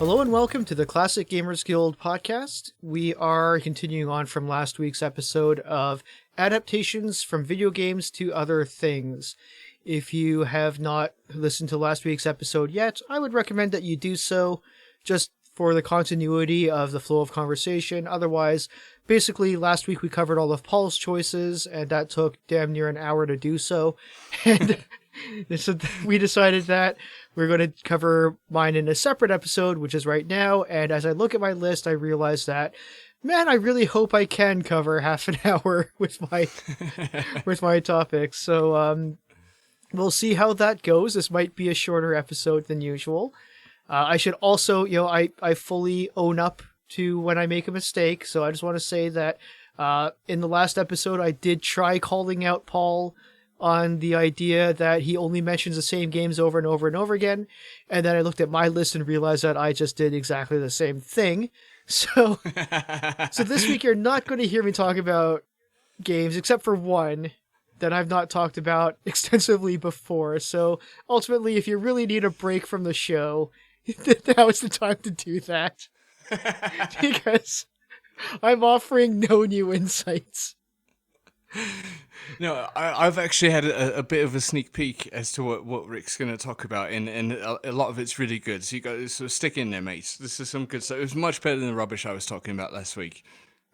Hello and welcome to the Classic Gamers Guild podcast. We are continuing on from last week's episode of Adaptations from Video Games to Other Things. If you have not listened to last week's episode yet, I would recommend that you do so, just for the continuity of the flow of conversation. Otherwise, basically, last week we covered all of Paul's choices, and that took damn near an hour to do so. And so we decided that we're going to cover mine in a separate episode, which is right now. And as I look at my list, I realize that, man, I really hope I can cover half an hour with my topics. So we'll see how that goes. This might be a shorter episode than usual. I should also, I fully own up to when I make a mistake. So I just want to say that in the last episode, I did try calling out Paul on the idea that he only mentions the same games over and over and over again. And then I looked at my list and realized that I just did exactly the same thing. So this week you're not going to hear me talk about games except for one that I've not talked about extensively before. So ultimately, if you really need a break from the show, now is the time to do that. Because I'm offering no new insights. No, I've actually had a bit of a sneak peek as to what Rick's going to talk about, and a lot of it's really good. So you guys stick in there, mates. This is some good stuff. It was much better than the rubbish I was talking about last week.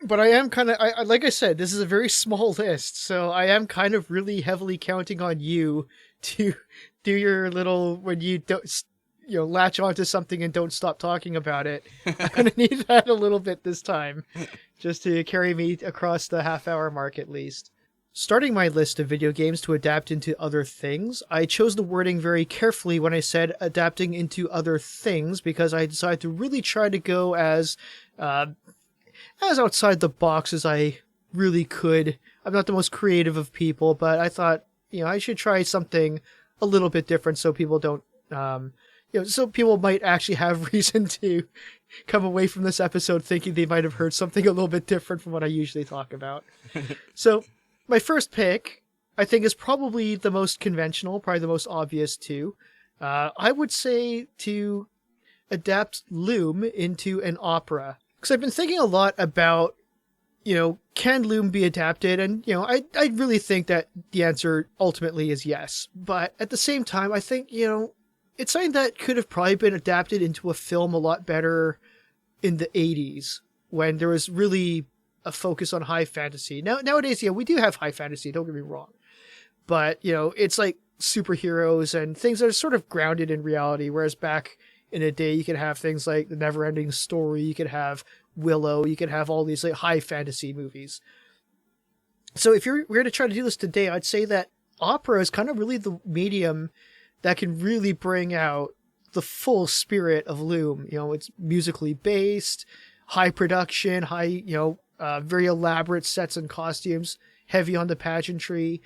But I am kind of, like I said, this is a very small list, so I am kind of really heavily counting on you to do your little, when you don't, latch onto something and don't stop talking about it. I'm going to need that a little bit this time, just to carry me across the half-hour mark at least. Starting my list of video games to adapt into other things, I chose the wording very carefully when I said adapting into other things, because I decided to really try to go as outside the box as I really could. I'm not the most creative of people, but I thought, I should try something a little bit different so people don't, so people might actually have reason to come away from this episode thinking they might have heard something a little bit different from what I usually talk about. So my first pick, I think, is probably the most conventional, probably the most obvious too. I would say to adapt Loom into an opera. Because I've been thinking a lot about, can Loom be adapted? And, I really think that the answer ultimately is yes. But at the same time, I think, it's something that could have probably been adapted into a film a lot better in the 80s, when there was really a focus on high fantasy. Nowadays, we do have high fantasy, don't get me wrong. But, it's like superheroes and things that are sort of grounded in reality, whereas back in a day, you could have things like The Neverending Story, you could have Willow, you could have all these like high fantasy movies. So if we're going to try to do this today, I'd say that opera is kind of really the medium that can really bring out the full spirit of Loom. It's musically based, high production, very elaborate sets and costumes, heavy on the pageantry.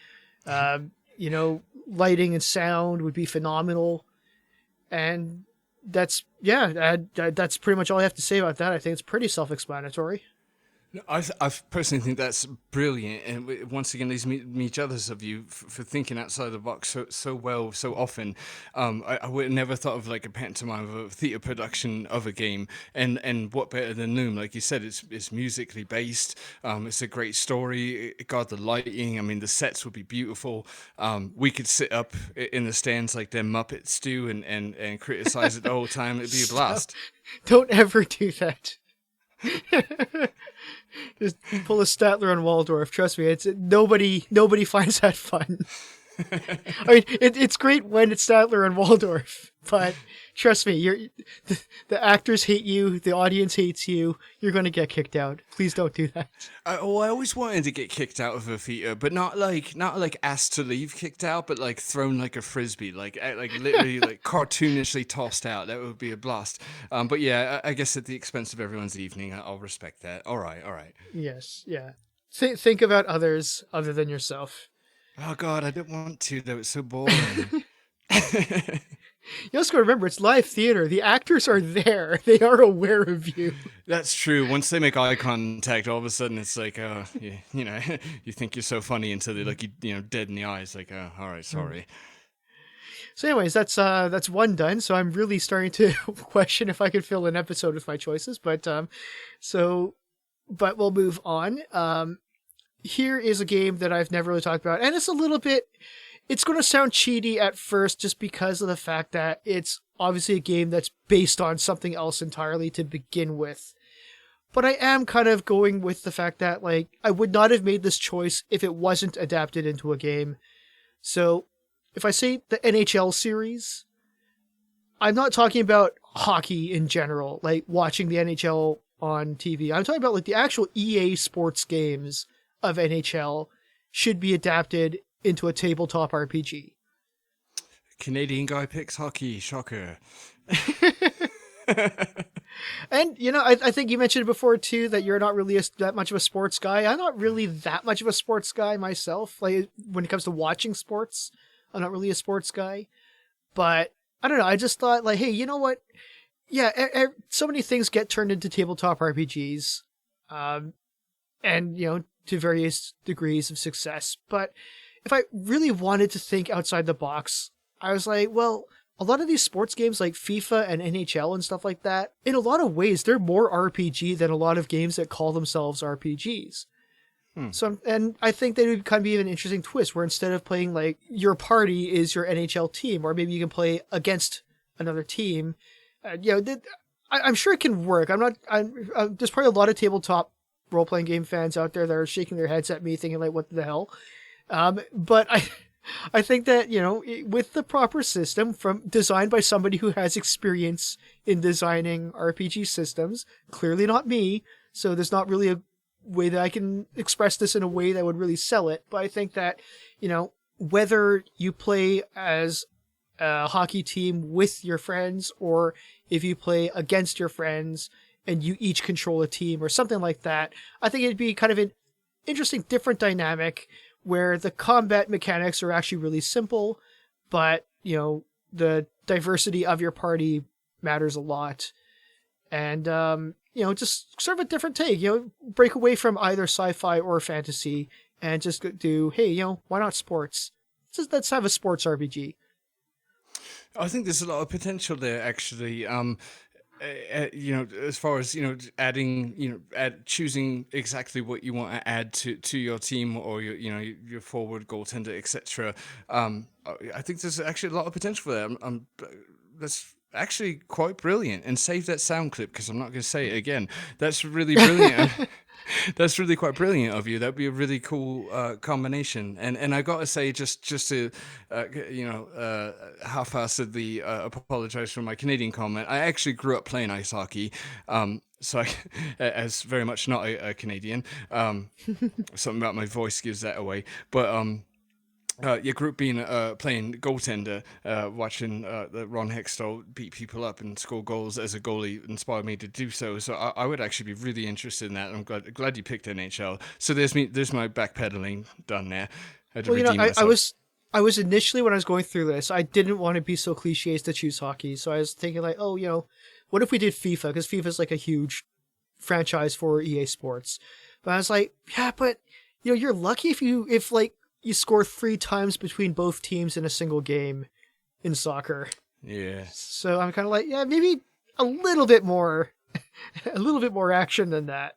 Lighting and sound would be phenomenal. And that's pretty much all I have to say about that. I think it's pretty self-explanatory. I personally think that's brilliant, and once again, leaves me jealous of you for thinking outside the box so well, so often. I would have never thought of like a pantomime of a theatre production of a game, and what better than Loom? Like you said, it's musically based. It's a great story. God, the lighting. I mean, the sets would be beautiful. We could sit up in the stands like them Muppets do and criticize it the whole time. It'd be a blast. Don't ever do that. Just pull a Statler and Waldorf. Trust me, nobody finds that fun. I mean, it's great when it's Statler and Waldorf, but trust me, the actors hate you, the audience hates you. You're going to get kicked out. Please don't do that. I always wanted to get kicked out of a theater, but not like asked to leave, kicked out, but like thrown like a frisbee, like literally like cartoonishly tossed out. That would be a blast. But yeah, I guess at the expense of everyone's evening, I'll respect that. All right. Yes, yeah. Think about others other than yourself. Oh God, I don't want to though. It's so boring. You also got to remember, it's live theater. The actors are there. They are aware of you. That's true. Once they make eye contact, all of a sudden it's like, you think you're so funny until they look you, dead in the eyes. Like, all right, sorry. So, anyways, that's one done. So I'm really starting to question if I could fill an episode with my choices. So, but we'll move on. Here is a game that I've never really talked about, and it's a little bit. It's going to sound cheaty at first, just because of the fact that it's obviously a game that's based on something else entirely to begin with. But I am kind of going with the fact that, like, I would not have made this choice if it wasn't adapted into a game. So, if I say the NHL series, I'm not talking about hockey in general, like watching the NHL on TV. I'm talking about like the actual EA sports games of NHL should be adapted into a tabletop RPG. Canadian guy picks hockey, shocker. And, I think you mentioned it before, too, that you're not really that much of a sports guy. I'm not really that much of a sports guy myself. Like, when it comes to watching sports, I'm not really a sports guy. But, I don't know, I just thought, like, hey, you know what? Yeah, so many things get turned into tabletop RPGs. And, to various degrees of success. But if I really wanted to think outside the box, I was like, well, a lot of these sports games like FIFA and NHL and stuff like that, in a lot of ways, they're more RPG than a lot of games that call themselves RPGs. So, and I think that it would kind of be an interesting twist where instead of playing like your party is your NHL team, or maybe you can play against another team, I'm sure it can work. There's probably a lot of tabletop role-playing game fans out there that are shaking their heads at me thinking like, what the hell? But I think that, with the proper system designed by somebody who has experience in designing RPG systems, clearly not me, so there's not really a way that I can express this in a way that would really sell it. But I think that, whether you play as a hockey team with your friends or if you play against your friends and you each control a team or something like that, I think it'd be kind of an interesting, different dynamic where the combat mechanics are actually really simple, but, the diversity of your party matters a lot. And, just sort of a different take, break away from either sci-fi or fantasy and just do, hey, why not sports? Let's have a sports RPG. I think there's a lot of potential there, actually. As far as adding, choosing exactly what you want to add to your team or your forward goaltender, etc. I think there's actually a lot of potential for that. That's actually quite brilliant. And save that sound clip because I'm not going to say it again. That's really brilliant. That's really quite brilliant of you. That'd be a really cool combination. And I gotta say, just to half-assedly apologize for my Canadian comment. I actually grew up playing ice hockey, so I, as very much not a Canadian. Something about my voice gives that away. But your group being playing goaltender, watching Ron Hextall beat people up and score goals as a goalie inspired me to do so. So I would actually be really interested in that. I'm glad you picked NHL. So there's my backpedaling done there. I had to redeem myself. I was initially, when I was going through this, I didn't want to be so cliche as to choose hockey. So I was thinking like, what if we did FIFA? Because FIFA is like a huge franchise for EA Sports. But I was like, yeah, but you're lucky if you score 3 times between both teams in a single game in soccer. Yeah. So I'm kind of like, yeah, maybe a little bit more action than that.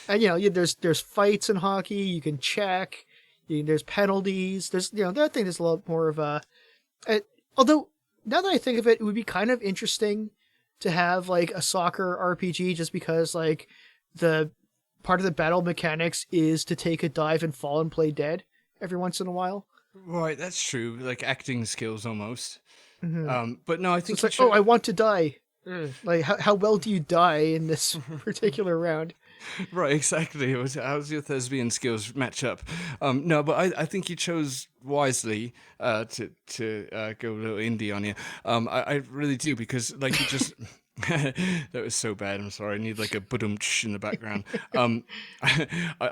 And there's fights in hockey. You can check. There's penalties. There's I think there's a lot more of a. Although now that I think of it, it would be kind of interesting to have like a soccer RPG, just because like the part of the battle mechanics is to take a dive and fall and play dead every once in a while. Right, that's true. Like acting skills almost. Mm-hmm. But no, I think So it's like, I want to die. Like, how well do you die in this particular round? Right, exactly. How's your thespian skills match up? No, but I think you chose wisely to go a little indie on you. I really do, because like you just. That was so bad. I'm sorry. I need like a budum-tsh in the background. I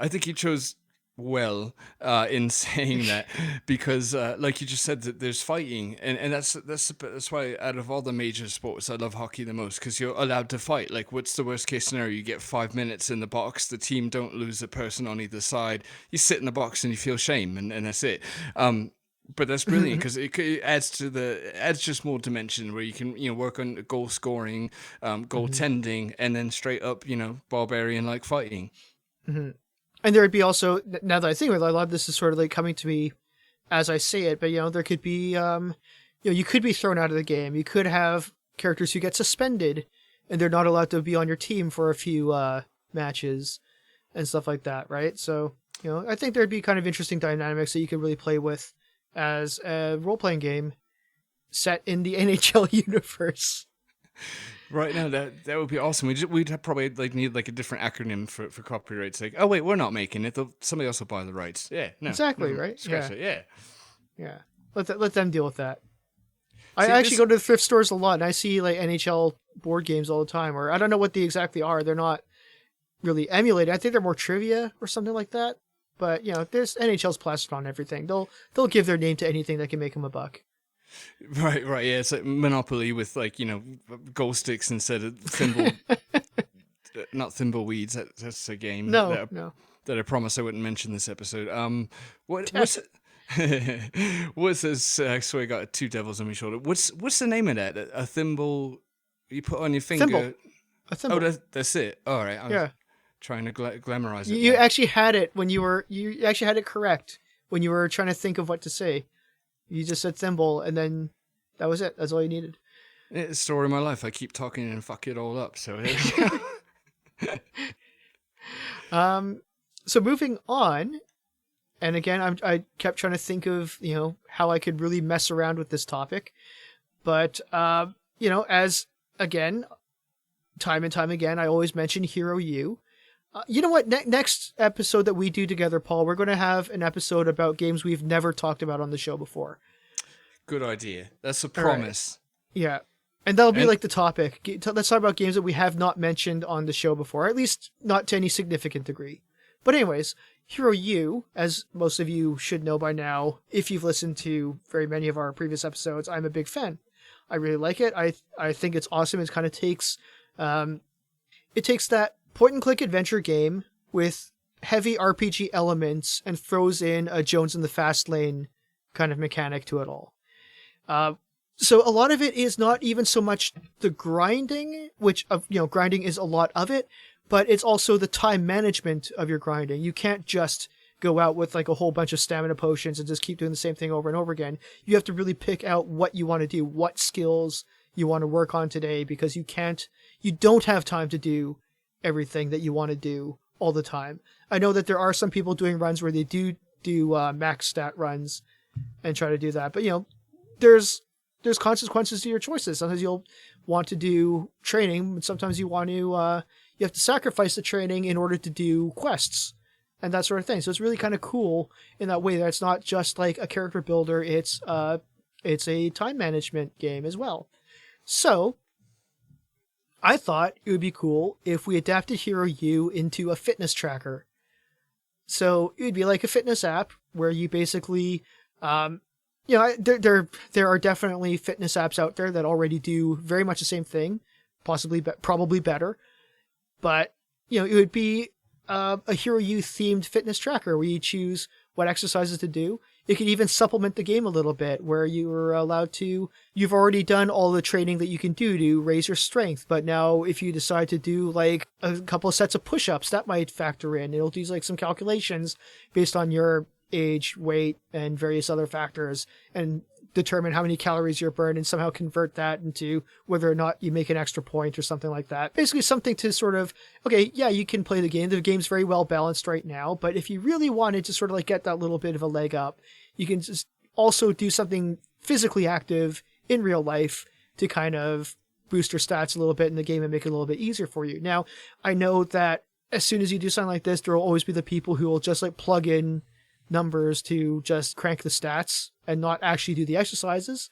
think you chose well in saying that, because like you just said, that there's fighting, and that's why out of all the major sports I love hockey the most, because you're allowed to fight. Like, what's the worst case scenario? You get 5 minutes in the box, the team don't lose a person on either side, you sit in the box and you feel shame, and that's it. But that's brilliant because it adds to it adds just more dimension where you can work on goal scoring, goaltending, and then straight up barbarian like fighting. And there would be also, now that I think of it, a lot of this is sort of like coming to me as I say it, but there could be you could be thrown out of the game. You could have characters who get suspended and they're not allowed to be on your team for a few matches and stuff like that, right? So I think there'd be kind of interesting dynamics that you could really play with as a role-playing game set in the NHL universe. Right now, that would be awesome. We'd probably need like a different acronym for copyrights. Like, oh wait, we're not making it. Somebody else will buy the rights. Yeah, no, exactly, no, right? Scratch it. Yeah. Let them deal with that. I actually go to the thrift stores a lot, and I see like NHL board games all the time. Or I don't know what they exactly are. They're not really emulated. I think they're more trivia or something like that. But there's NHL's plastered on everything. They'll give their name to anything that can make them a buck. Right, yeah. It's like Monopoly with goal sticks instead of thimble, not thimbleweeds. That's a game. No. That I promised I wouldn't mention this episode. What's this? I swear I got two devils on my shoulder. What's the name of that? A thimble you put on your finger? Thimble. A thimble. Oh, that's it. All right. Yeah. Trying to glamorize it. You actually had it when you actually had it correct when you were trying to think of what to say. You just said thimble, and then that was it. That's all you needed. It's the story of my life. I keep talking and fuck it all up. So here we go. So moving on, and again, I kept trying to think of how I could really mess around with this topic, but as again, time and time again, I always mention Hero U. You know what? Next episode that we do together, Paul, we're going to have an episode about games we've never talked about on the show before. Good idea. That's a promise. Right. Yeah. And that'll be like the topic. Let's talk about games that we have not mentioned on the show before, at least not to any significant degree. But anyways, Hero U, as most of you should know by now, if you've listened to very many of our previous episodes, I'm a big fan. I really like it. I think it's awesome. It kind of takes that point-and-click adventure game with heavy RPG elements and throws in a Jones in the Fast Lane kind of mechanic to it all. So a lot of it is not even so much the grinding, which grinding is a lot of it, but it's also the time management of your grinding. You can't just go out with like a whole bunch of stamina potions and just keep doing the same thing over and over again. You have to really pick out what you want to do, what skills you want to work on today, because you don't have time to do everything that you want to do all the time. I know that there are some people doing runs where they do max stat runs and try to do that, but there's consequences to your choices. Sometimes you'll want to do training, but sometimes you want to you have to sacrifice the training in order to do quests and that sort of thing. So it's really kind of cool in that way that it's not just like a character builder, it's a time management game as well. So I thought it would be cool if we adapted Hero U into a fitness tracker. So it would be like a fitness app where you basically, there are definitely fitness apps out there that already do very much the same thing, probably better. But, it would be a Hero U themed fitness tracker where you choose what exercises to do. It could even supplement the game a little bit where you are allowed to, you've already done all the training that you can do to raise your strength. But now if you decide to do like a couple of sets of push-ups, that might factor in. It'll do like some calculations based on your age, weight, and various other factors and determine how many calories you're burned and somehow convert that into whether or not you make an extra point or something like that. Basically something to sort of, okay, yeah, you can play the game. The game's very well balanced right now, but if you really wanted to sort of like get that little bit of a leg up, you can just also do something physically active in real life to kind of boost your stats a little bit in the game and make it a little bit easier for you. Now, I know that as soon as you do something like this, there will always be the people who will just like plug in numbers to just crank the stats and not actually do the exercises.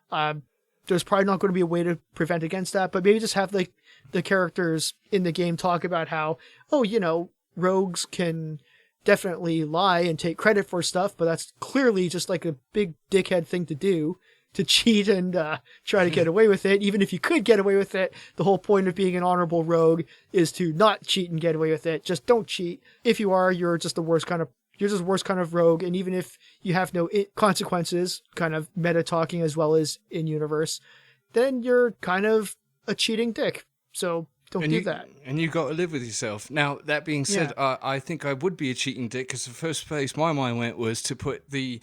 There's probably not going to be a way to prevent against that, but maybe just have like the characters in the game talk about how, rogues can definitely lie and take credit for stuff, but that's clearly just like a big dickhead thing to do, to cheat and try to get away with it. Even if you could get away with it, the whole point of being an honorable rogue is to not cheat and get away with it. Just don't cheat. If you are, you're just the worst kind of you're just the worst kind of rogue, and even if you have no consequences, kind of meta talking as well as in universe, then you're kind of a cheating dick. So don't do that. And you got to live with yourself. Now, that being said, I think I would be a cheating dick because the first place my mind went was to put the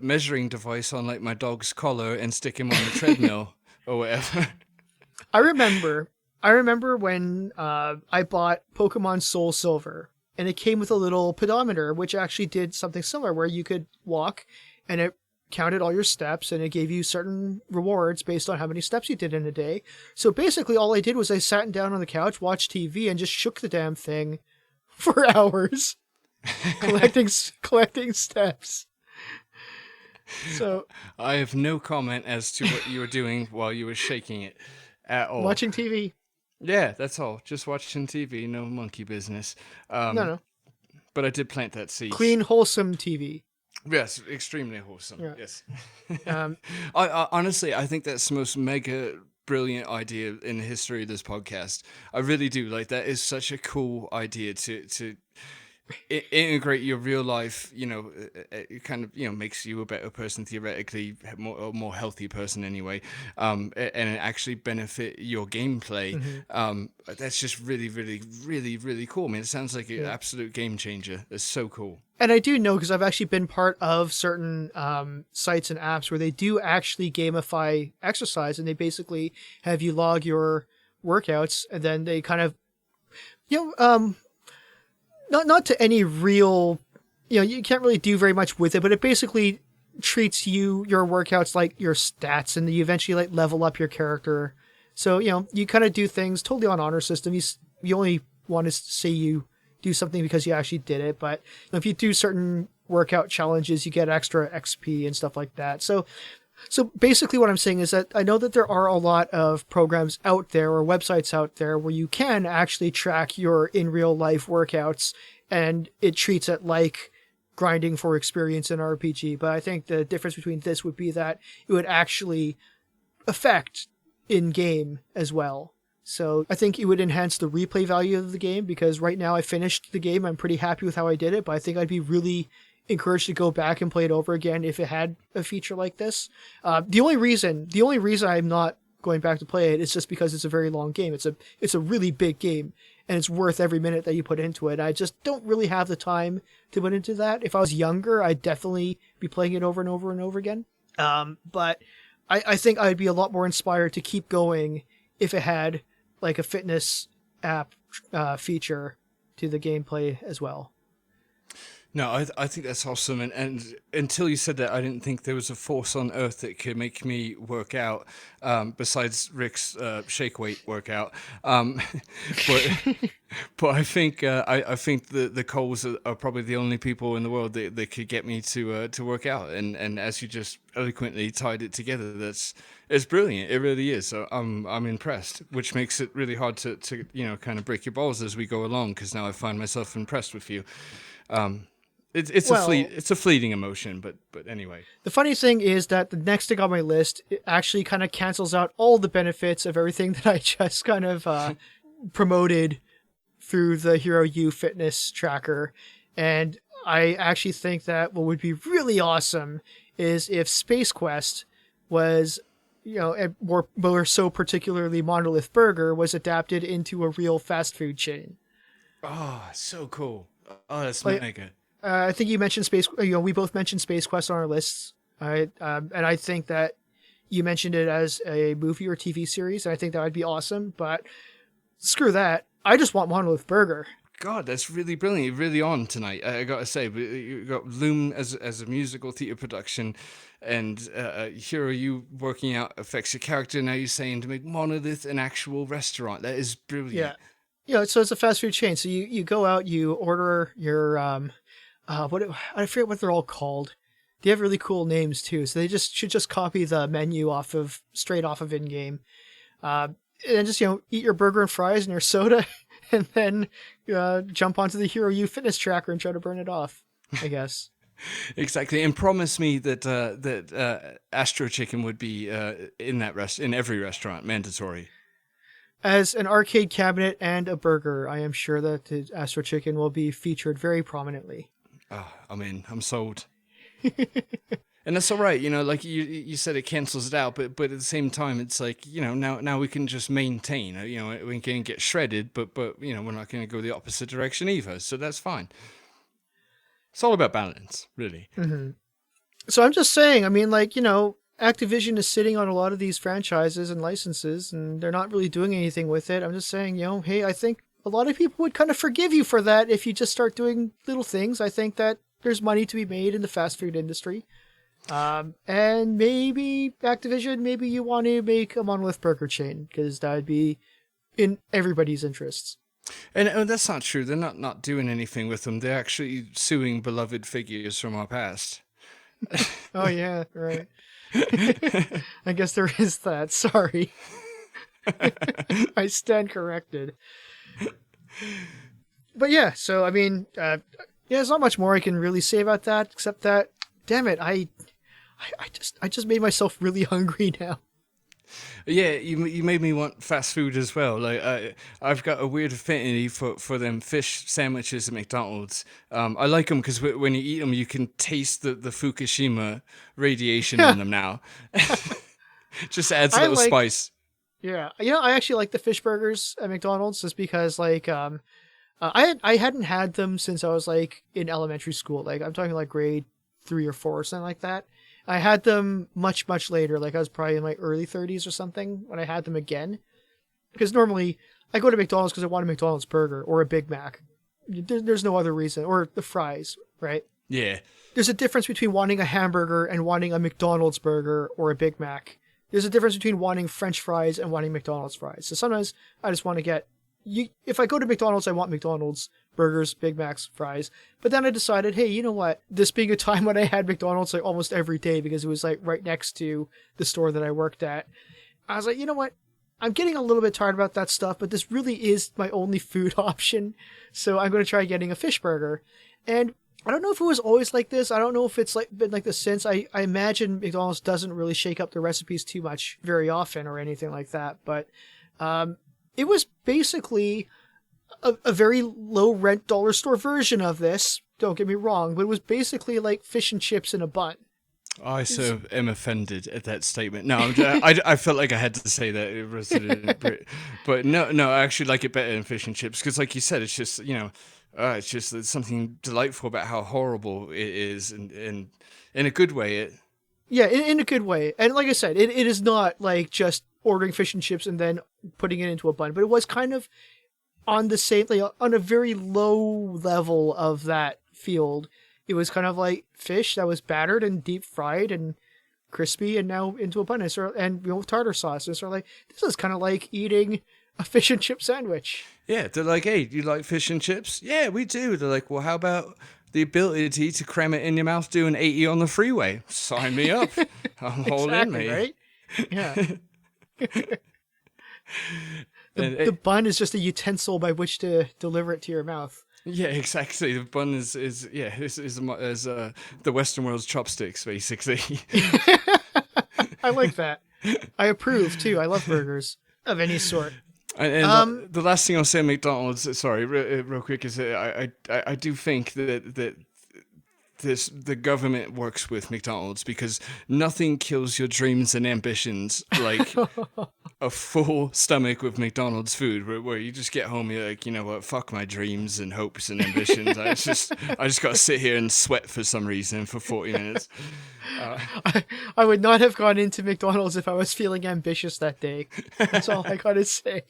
measuring device on like my dog's collar and stick him on the treadmill or whatever. I remember when I bought Pokemon Soul Silver, and it came with a little pedometer, which actually did something similar, where you could walk, and it counted all your steps, and it gave you certain rewards based on how many steps you did in a day. So basically, all I did was I sat down on the couch, watched TV, and just shook the damn thing for hours, collecting steps. So I have no comment as to what you were doing while you were shaking it at all. Watching TV. Yeah, that's all. Just watching TV, no monkey business. No. But I did plant that seed. Clean, wholesome TV. Yes, extremely wholesome. Yeah. Yes. Um, I honestly, I think that's the most mega brilliant idea in the history of this podcast. I really do. Like, that is such a cool idea to integrate your real life, it kind of, makes you a better person theoretically, a more healthy person anyway, and it actually benefit your gameplay. That's just really, really, really, really cool. I mean, it sounds like an absolute game changer. It's so cool. And I do know, because I've actually been part of certain sites and apps where they do actually gamify exercise, and they basically have you log your workouts, and then they kind of, not to any real, you can't really do very much with it, but it basically treats your workouts like your stats, and you eventually like level up your character. So, you kind of do things totally on honor system. You only want to say you do something because you actually did it, but if you do certain workout challenges, you get extra XP and stuff like that. So basically what I'm saying is that I know that there are a lot of programs out there or websites out there where you can actually track your in real life workouts, and it treats it like grinding for experience in RPG. But I think the difference between this would be that it would actually affect in game as well. So I think it would enhance the replay value of the game, because right now I finished the game. I'm pretty happy with how I did it, but I think I'd be really encouraged to go back and play it over again if it had a feature like this. The only reason I'm not going back to play it is just because it's a very long game. It's a really big game, and it's worth every minute that you put into it. I just don't really have the time to put into that. If I was younger, I'd definitely be playing it over and over and over again. But I think I'd be a lot more inspired to keep going if it had like a fitness app feature to the gameplay as well. No, I think that's awesome. And until you said that, I didn't think there was a force on earth that could make me work out, besides Rick's shake weight workout. But I think the Coles are probably the only people in the world that could get me to work out. And as you just eloquently tied it together, it's brilliant. It really is. So I'm impressed, which makes it really hard to kind of break your balls as we go along, because now I find myself impressed with you. It's a fleeting emotion, but anyway. The funny thing is that the next thing on my list, it actually kind of cancels out all the benefits of everything that I just kind of promoted through the Hero U fitness tracker. And I actually think that what would be really awesome is if Space Quest was, more so particularly Monolith Burger, was adapted into a real fast food chain. Oh, so cool. Oh, that's mega. I think you mentioned Space. We both mentioned Space Quest on our lists. And I think that you mentioned it as a movie or TV series, and I think that would be awesome. But screw that. I just want Monolith Burger. God, that's really brilliant. You're really on tonight, I gotta say. But you got Loom as a musical theater production, and Hero U working out affects your character. Now you're saying to make Monolith an actual restaurant. That is brilliant. Yeah. So it's a fast food chain. So you go out, you order your I forget what they're all called. They have really cool names too. So they should just copy the menu straight off of in-game. And just, eat your burger and fries and your soda, and then jump onto the Hero U fitness tracker and try to burn it off, I guess. Exactly. And promise me that Astro Chicken would be in every restaurant, mandatory. As an arcade cabinet and a burger, I am sure that the Astro Chicken will be featured very prominently. Oh, I'm in. I'm sold. And that's all right, like you said, it cancels it out, but at the same time, it's like, now we can just maintain, we can get shredded, but we're not going to go the opposite direction either, so that's fine. It's all about balance, really. Mm-hmm. So I'm just saying, I mean, like, Activision is sitting on a lot of these franchises and licenses, and they're not really doing anything with it. I'm just saying, hey, I think a lot of people would kind of forgive you for that if you just start doing little things. I think that there's money to be made in the fast food industry. And maybe Activision, maybe you want to make a monolith burger chain, because that would be in everybody's interests. And that's not true. They're not doing anything with them. They're actually suing beloved figures from our past. Oh, yeah, right. I guess there is that. Sorry. I stand corrected. But yeah, so, I mean, there's not much more I can really say about that, except that, damn it, I just made myself really hungry now. Yeah, you made me want fast food as well. Like I've got a weird affinity for them fish sandwiches at McDonald's. I like them because when you eat them, you can taste the Fukushima radiation in them now. Just adds a little spice. Yeah, I actually like the fish burgers at McDonald's just because like I hadn't had them since I was like in elementary school. Like I'm talking like grade 3 or 4 or something like that. I had them much, much later. Like I was probably in my early 30s or something when I had them again. Because normally I go to McDonald's because I want a McDonald's burger or a Big Mac. There's no other reason. Or the fries, right? Yeah. There's a difference between wanting a hamburger and wanting a McDonald's burger or a Big Mac. There's a difference between wanting French fries and wanting McDonald's fries. So sometimes I just want to get... if I go to McDonald's, I want McDonald's burgers, Big Macs, fries. But then I decided, hey, you know what? This being a time when I had McDonald's like almost every day because it was like right next to the store that I worked at. I was like, you know what? I'm getting a little bit tired about that stuff, but this really is my only food option. So I'm going to try getting a fish burger. And I don't know if it was always like this. I don't know if it's like been like this since. I imagine McDonald's doesn't really shake up the recipes too much very often or anything like that. But it was basically a very low rent dollar store version of this. Don't get me wrong, but it was basically like fish and chips in a bun. I so am offended at that statement. No, I felt like I had to say that it was, but no, I actually like it better than fish and chips because, like you said, it's just it's just there's something delightful about how horrible it is, and in a good way. In a good way, and like I said, it is not like just ordering fish and chips and then putting it into a bun, but it was kind of on the same, like, on a very low level of that field. It was kind of like fish that was battered and deep fried and crispy and now into a bun. And with tartar sauce. It's sort of like, this is kind of like eating a fish and chip sandwich. Yeah, they're like, hey, do you like fish and chips? Yeah, we do. They're like, well, how about the ability to cram it in your mouth doing 80 on the freeway? Sign me up. I'm all in, mate. Right? Yeah. The bun is just a utensil by which to deliver it to your mouth. Yeah, exactly. The bun is the Western world's chopsticks, basically. I like that. I approve too. I love burgers of any sort. And the last thing I'll say, McDonald's. Sorry, real quick, is that I do think that the government works with McDonald's because nothing kills your dreams and ambitions like a full stomach with McDonald's food where you just get home, you're like, you know what, fuck my dreams and hopes and ambitions. I just got to sit here and sweat for some reason for 40 minutes. I would not have gone into McDonald's if I was feeling ambitious that day. That's all I gotta say.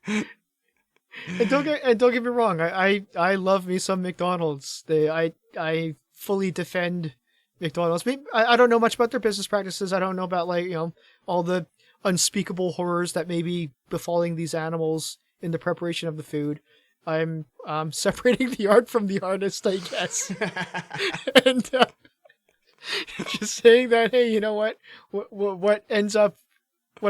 And don't get me wrong. I love me some McDonald's. I fully defend McDonald's. I don't know much about their business practices. I don't know about all the unspeakable horrors that may be befalling these animals in the preparation of the food. I'm separating the art from the artist, I guess. And just saying that, hey, you know what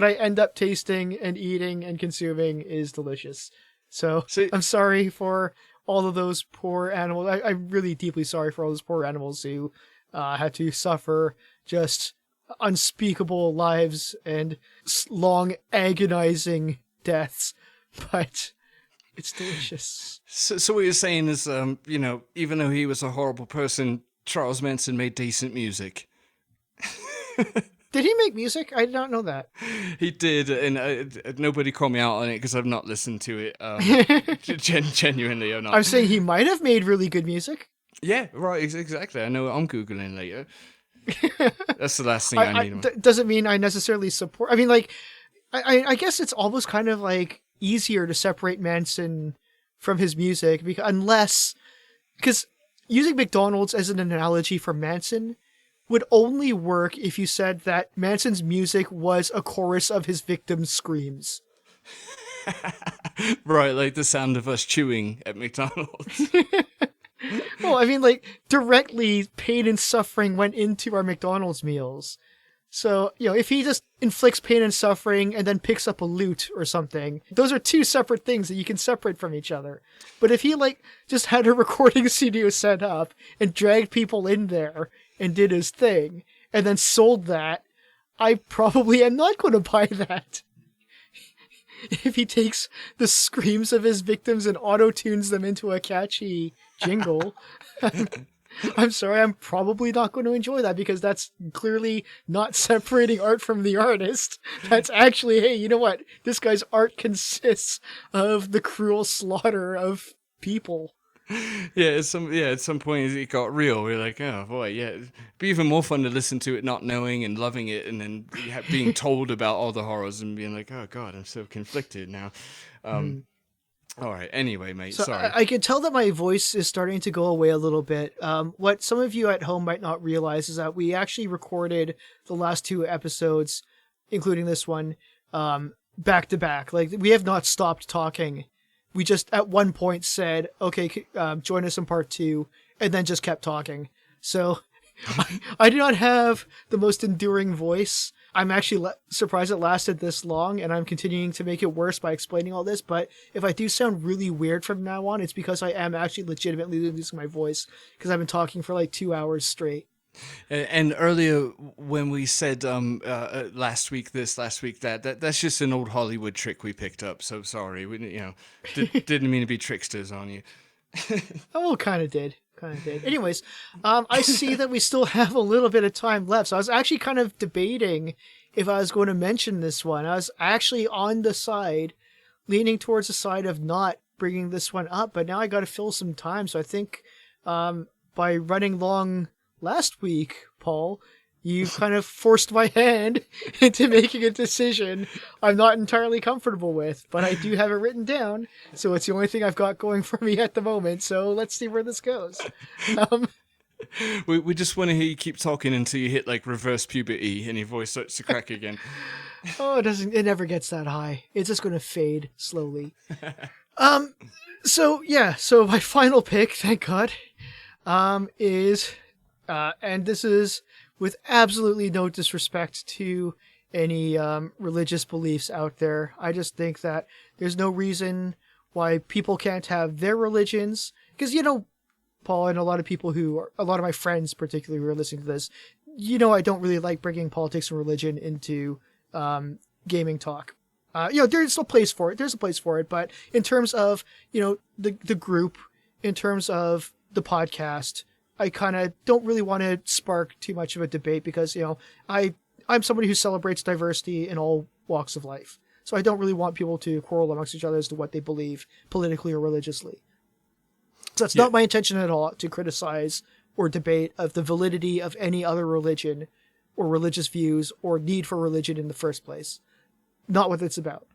I end up tasting and eating and consuming is delicious. So I'm sorry for all of those poor animals. I'm really deeply sorry for all those poor animals who had to suffer just unspeakable lives and long agonizing deaths. But It's delicious. So what you're saying is, even though he was a horrible person, Charles Manson made decent music. Did he make music? I did not know that. He did, and nobody call me out on it because I've not listened to it. Genuinely or not. I'm saying he might have made really good music. Yeah, right, exactly. I know what I'm Googling later. That's the last thing I need. Doesn't mean I necessarily support. I mean, like, I guess it's almost kind of like easier to separate Manson from his music because using McDonald's as an analogy for Manson would only work if you said that Manson's music was a chorus of his victims' screams. Right, like the sound of us chewing at McDonald's. Well, I mean, like, directly pain and suffering went into our McDonald's meals. So, if he just inflicts pain and suffering and then picks up a lute or something, those are two separate things that you can separate from each other. But if he, just had a recording studio set up and dragged people in there and did his thing and then sold that, I probably am not going to buy that. If he takes the screams of his victims and auto-tunes them into a catchy jingle, I'm sorry, I'm probably not going to enjoy that because that's clearly not separating art from the artist. That's actually, hey, you know what? This guy's art consists of the cruel slaughter of people. Yeah, at some point it got real. We're like, oh boy, yeah. It'd be even more fun to listen to it not knowing and loving it, and then being told about all the horrors and being like, oh god, I'm so conflicted now. All right. Anyway, mate. So sorry. I can tell that my voice is starting to go away a little bit. What some of you at home might not realize is that we actually recorded the last two episodes, including this one, back to back. Like, we have not stopped talking. We just at one point said, okay, join us in part 2, and then just kept talking. So I do not have the most enduring voice. I'm actually surprised it lasted this long, and I'm continuing to make it worse by explaining all this. But if I do sound really weird from now on, it's because I am actually legitimately losing my voice because I've been talking for 2 hours straight. And earlier when we said last week this, last week that's just an old Hollywood trick we picked up. So sorry, we didn't mean to be tricksters on you. Oh, kind of did. Anyways, I see that we still have a little bit of time left. So I was actually kind of debating if I was going to mention this one. I was actually on the side, leaning towards the side of not bringing this one up, but now I got to fill some time. So I think by running long last week, Paul, you kind of forced my hand into making a decision I'm not entirely comfortable with, but I do have it written down, so it's the only thing I've got going for me at the moment, so let's see where this goes. We just want to hear you keep talking until you hit reverse puberty and your voice starts to crack again. Oh, it never gets that high. It's just going to fade slowly. So my final pick, thank God, is, and this is with absolutely no disrespect to any religious beliefs out there. I just think that there's no reason why people can't have their religions. Because, Paul, and a lot of my friends particularly who are listening to this, I don't really like bringing politics and religion into gaming talk. There's a place for it. But in terms of, the group, in terms of the podcast, I kind of don't really want to spark too much of a debate because, I'm somebody who celebrates diversity in all walks of life. So I don't really want people to quarrel amongst each other as to what they believe politically or religiously. So it's not my intention at all to criticize or debate of the validity of any other religion or religious views or need for religion in the first place. Not what it's about.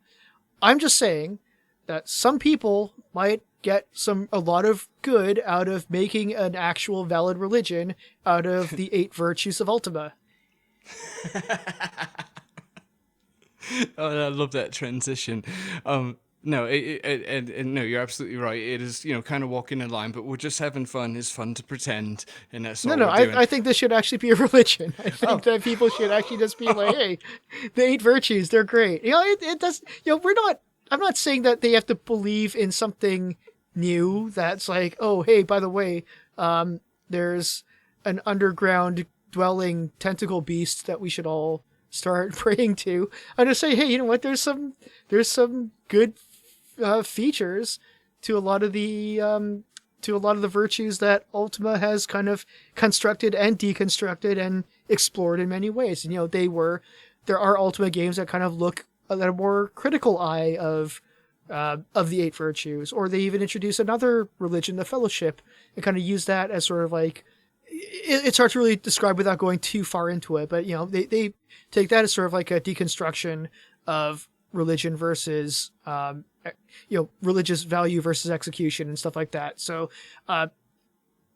I'm just saying that some people might get a lot of good out of making an actual valid religion out of the 8 virtues of Ultima. Oh, I love that transition. No, no, you're absolutely right. It is, kind of walking a line, but we're just having fun. It's fun to pretend, and that's all we're doing. I think this should actually be a religion. I think that people should actually just be like, hey, the 8 virtues, they're great. It does, I'm not saying that they have to believe in something new that's like, oh, hey, by the way, there's an underground dwelling tentacle beast that we should all start praying to. I just say, hey, you know what? There's some good features to a lot of the virtues that Ultima has kind of constructed and deconstructed and explored in many ways. And there are Ultima games that kind of look at a more critical eye of the 8 virtues, or they even introduce another religion, the Fellowship, and kind of use that as sort of like, it's hard to really describe without going too far into it, but they take that as sort of like a deconstruction of religion versus religious value versus execution and stuff like that. So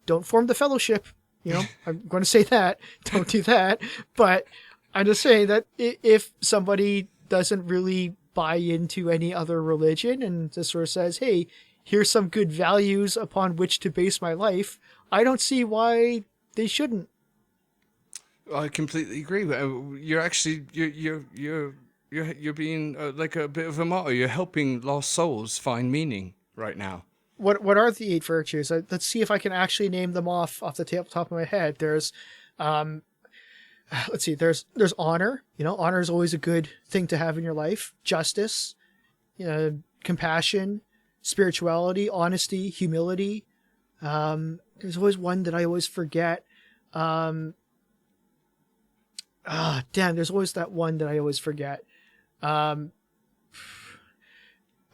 don't form the Fellowship. I'm going to say that. Don't do that. But I'm just saying that if somebody doesn't really buy into any other religion and just sort of says, hey, here's some good values upon which to base my life, I don't see why they shouldn't. I completely agree. You're actually you're being like a bit of a martyr. You're helping lost souls find meaning right now. What are the 8 virtues? Let's see if I can actually name them off the top of my head. There's let's see. There's honor. Honor is always a good thing to have in your life. Justice, compassion, spirituality, honesty, humility. There's always one that I always forget. There's always that one that I always forget. A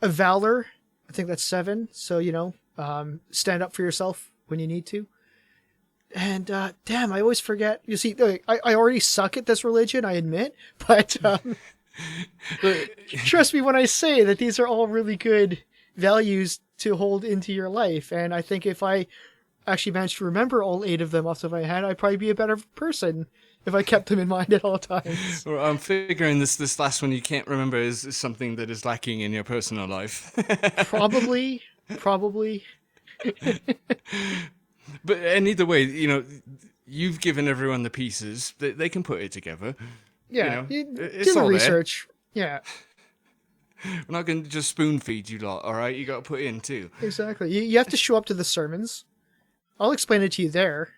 valor. I think that's 7. So, stand up for yourself when you need to. And, I always forget. You see, I already suck at this religion, I admit, but, trust me when I say that these are all really good values to hold into your life. And I think if I actually managed to remember all 8 of them off the top of my head, I'd probably be a better person if I kept them in mind at all times. Well, I'm figuring this last one you can't remember is something that is lacking in your personal life. Probably. But either way, you've given everyone the pieces. They can put it together. Yeah, it's do the all research. There. Yeah. We're not going to just spoon feed you lot, all right? You got to put in too. Exactly. You have to show up to the sermons. I'll explain it to you there.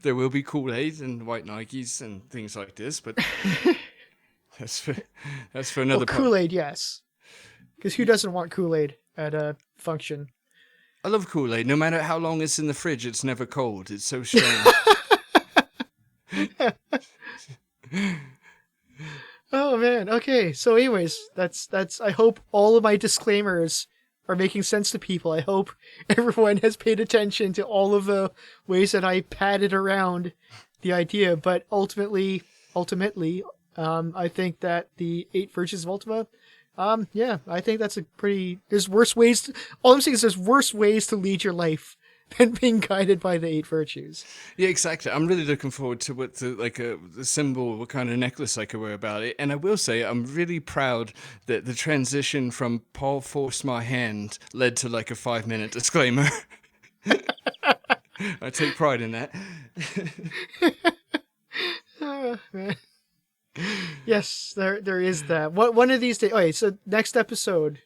There will be Kool-Aid and white Nikes and things like this, but that's for another part. Kool-Aid, yes. Because who doesn't want Kool-Aid at a function? I love Kool-Aid. No matter how long it's in the fridge, it's never cold. It's so strong. Oh man. Okay. So anyways, that's I hope all of my disclaimers are making sense to people. I hope everyone has paid attention to all of the ways that I padded around the idea, but ultimately, I think that the 8 virtues of Ultima, I think that's there's worse ways all I'm saying is there's worse ways to lead your life than being guided by the 8 virtues. Yeah, exactly. I'm really looking forward to the symbol, what kind of necklace I could wear about it. And I will say, I'm really proud that the transition from Paul forced my hand led to like a 5-minute disclaimer. I take pride in that. Oh, man. Yes, there is that. One of these days. Okay, so next episode,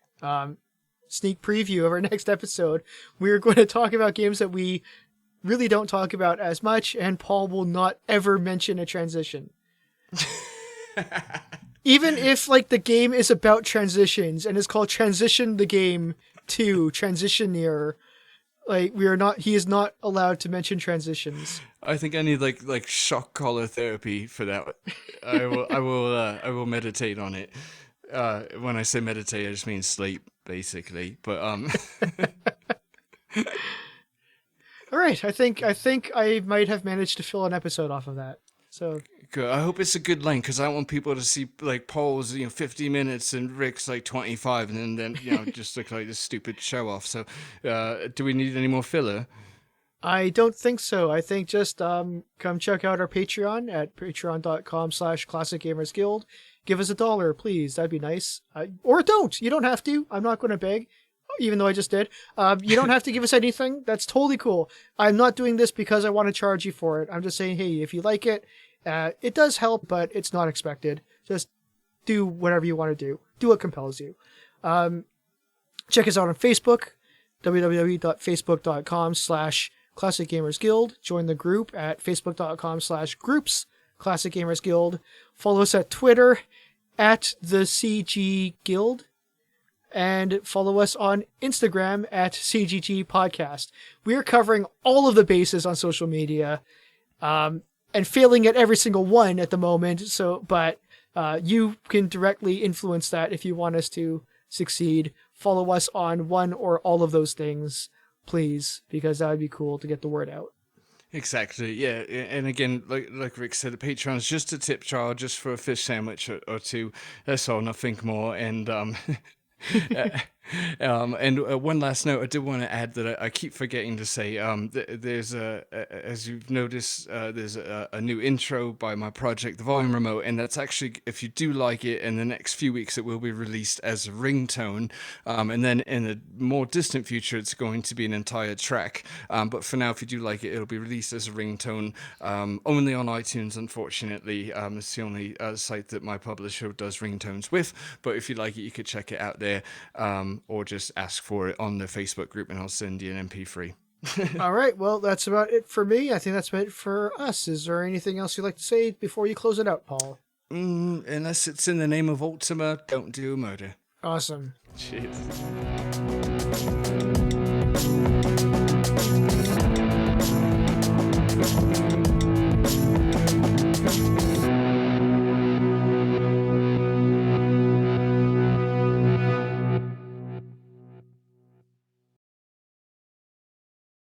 sneak preview of our next episode, we're going to talk about games that we really don't talk about as much, and Paul will not ever mention a transition. Even if the game is about transitions and is called Transition the Game 2, Transitioneer, he is not allowed to mention transitions. I think I need like shock collar therapy for that. I will meditate on it. When I say meditate, I just mean sleep, basically. But all right, I think I might have managed to fill an episode off of that. So good. I hope it's a good length because I want people to see Paul's 50 minutes and Rick's 25, and then just look like this stupid show off. So do we need any more filler? I don't think so. I think just come check out our Patreon at patreon.com/classicgamersguild. Give us $1, please. That'd be nice. Or don't. You don't have to. I'm not going to beg, even though I just did. You don't have to give us anything. That's totally cool. I'm not doing this because I want to charge you for it. I'm just saying, hey, if you like it, it does help, but it's not expected. Just do whatever you want to do. Do what compels you. Check us out on Facebook, www.facebook.com/Classic Gamers Guild. Join the group at facebook.com/groups Classic Gamers Guild. Follow us at Twitter at the CG Guild, and follow us on Instagram at CGG Podcast. We're covering all of the bases on social media, and failing at every single one at the moment. But you can directly influence that if you want us to succeed. Follow us on one or all of those things, please, because that would be cool to get the word out. Exactly, yeah. And again, like Rick said, the Patreon is just a tip jar, just for a fish sandwich or two. That's all, nothing more. And one last note, I did want to add that I keep forgetting to say, there's as you've noticed, there's a new intro by my project, The Volume Remote, and that's actually, if you do like it, in the next few weeks it will be released as a ringtone, and then in the more distant future it's going to be an entire track. But for now, if you do like it, it'll be released as a ringtone, only on iTunes, unfortunately. It's the only site that my publisher does ringtones with, but if you like it, you could check it out there, or just ask for it on the Facebook group and I'll send you an MP3. All right, well, that's about it for me. I think that's about it for us. Is there anything else you'd like to say before you close it out, Paul? Unless it's in the name of Ultima, don't do murder. Awesome. Cheers.